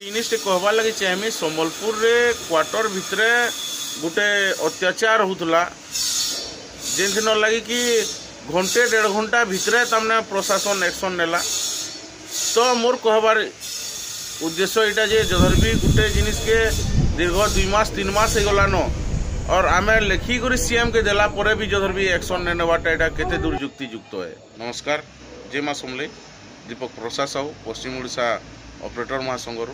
जिनिस कहबार लगे चाहमी संबलपुर रे क्वार्टर भितर गोटे अत्याचार होता जिन लगी कि घंटे 1.5 घंटा भितर तमने प्रशासन एक्शन नेला। तो मोर कहबार उद्देश्य यहाँ जे जदर भी गोटे जिनिस के दीर्घ 2 मास 3 मास हो गलान और आम लिखिक सीएम के देला परे भी जदर भी एक्शन ने नेबाटा यहाँ केते दूर युक्तियुक्त है। नमस्कार, जय माँ समले, दीपक प्रसाद साहू, पश्चिम ओडिशा ऑपरेटर महासंघर।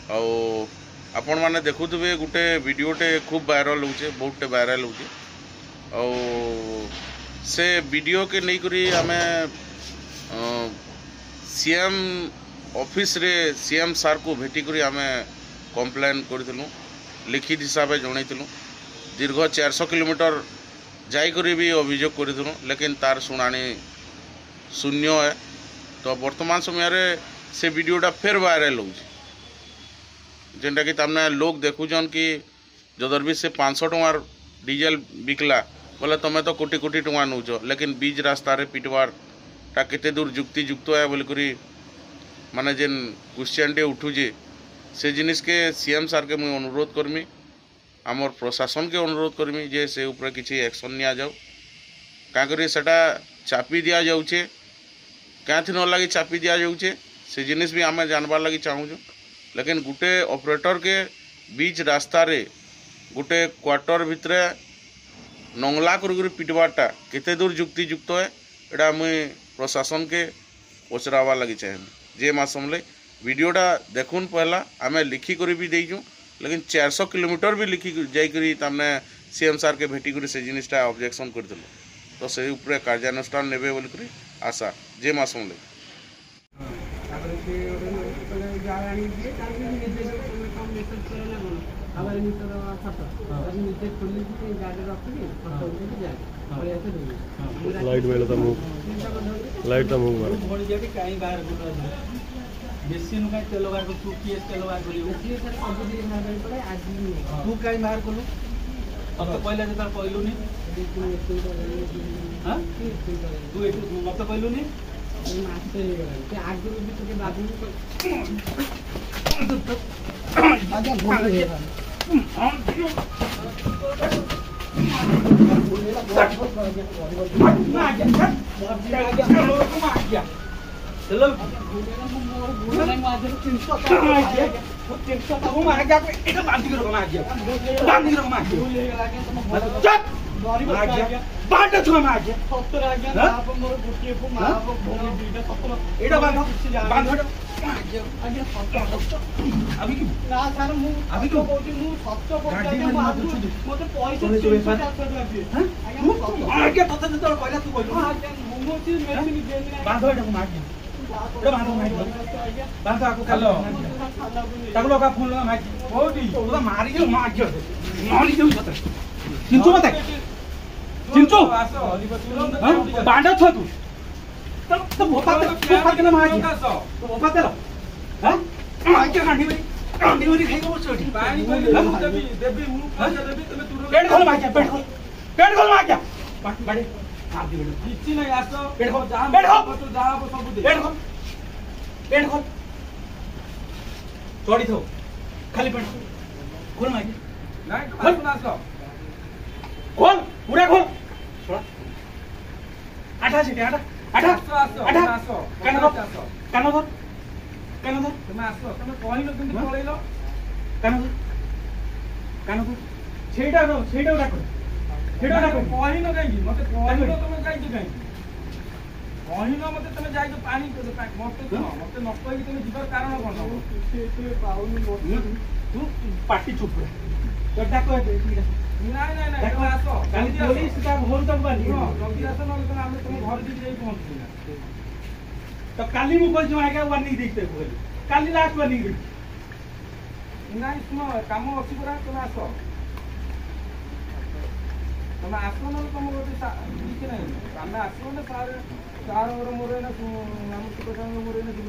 आपण मैंने देखुवे गोटे वीडियोटे खूब वायरल होचे, बहुते वायरल होचे। से वीडियो के नहीं करी आमे सीएम ऑफिस रे सीएम सार को भेटी करी आमे कंप्लेन करथिलु, लिखित हिसाब से जनइथिलु। दीर्घ 400 किलोमीटर जाइकरी भी अभियोग करथिलु, लेकिन तार शुणाणी शून्य है। तो वर्तमान समय रे से वीडियोटा फिर वायरल होची, जेनटा कि तमने लोग देखुछन कि जदर भी से 500 टंकार डीजेल बिकला बोले तुम्हें तो कोटी कोटी टंका नौच, लेकिन बीच रास्ता रे पिटवार टा केते दूर युक्तियुक्त है बोलिकरी माने जेन क्वेश्चन टे उठुजे से जिनिस के सीएम सार के मुझे अनुरोध करमी, आमर प्रशासन के अनुरोध करमी जे से ऊपर किसी एक्शन निया जाऊ। क्या करी सेटा चापी दिया जाउछे, क्या थी न लगी चापी दिया जाउछे से जिनिस भी आमे जानबार लगी चाहूँ। लेकिन गोटे ऑपरेटर के बीच रास्ता रे गोटे क्वार्टर भितर नंगला कर पिटवाटा केते दूर युक्तियुक्त है, एटा मुई प्रशासन के पचरावा लगी चाहे। जे माँ समले वीडियोटा देखुन, पहला आम लिखिक भी देचु, लेकिन 400 किलोमीटर भी लिखिक जाइकरी तमने सीएम सार के भेटिक से जिनिसटा ऑब्जेक्शन करथिलु। तो से ऊपर कार्यानुष्ठान नेबे बोलिकरी आशा। जे माँ समले लाइट में लाइट मुंह बेसी नु काई तेल बार को तू केस तेल बार करियो बेसी सर सब दिन बाहर पड़े आज तू काई बाहर कलु अब तो पहले जता कहलु नी हां तू एक मत तो कहलु नी मास से के आगे भी तो के बाबू आजा बोल रे चलो नहीं मार 300 आ गया, 300 का वो मार गया, इधर बांधी करो मार गया, बांधी करो मार गया, चुप आ गया, बांध दो मार गया, 70 आ गया, आप मोर गुटिए को मार आप भोगी बीटा 70 इधर बांधो बांधो मार गया, आ गया 70 अभी ना सर मु अभी तो बोलती मु 70 को मते पैसा 300 हां आ गया पता नहीं तो पहला तू कहलु हां मु से मेसिन दे बांधो इधर मार गया बांधो आको हेलो ताको लगा फोन लगा मार कोडी ओदा मारी जो मार गयो मारी जो पता चिंचो मत चिंचो बांधो छ तू तो भोपा के ना मार गयो तो भोपा तेलो हां मार के कांडी वरी खाई को छोटी पानी देबी मु पैसा देबी तमे तुरो पेट खोल मार गया बाड़ी मार दी किछि नहीं आसो पेट खोल जा तो जा सब दे पेट खोल छोड़ी थो खाली पेट खोल मार नहीं खोल ना आसो खोल पूरा खोल छोड़ा आटा छिटे आटा आसो कानो धर तुम आसो तुम कहिलो तुम पळैलो कानो धर छेडा डाको छेडा डाको कहिलो काई मते कहिलो तुम जाई काई कहिलो मते तुम जाई पानी मते न कहि तुम जीवर कारण कोन तू पार्टी चुप तो डाको नहीं देखो आसो काली पुलिस का भोर तक बानी जल्दी आसो न तो हम तुम घर भी जाई पहुंच तो काली मु कोइ जो आगे वार्निंग देखते बोल काली लास्ट वार्निंग दे नहीं सुनो काम अछि पूरा तुम आसो तुम आसो न तुम गोटे ठीक नहीं हम आसो न सार और मोरे ना हम तो मोरे ना तुम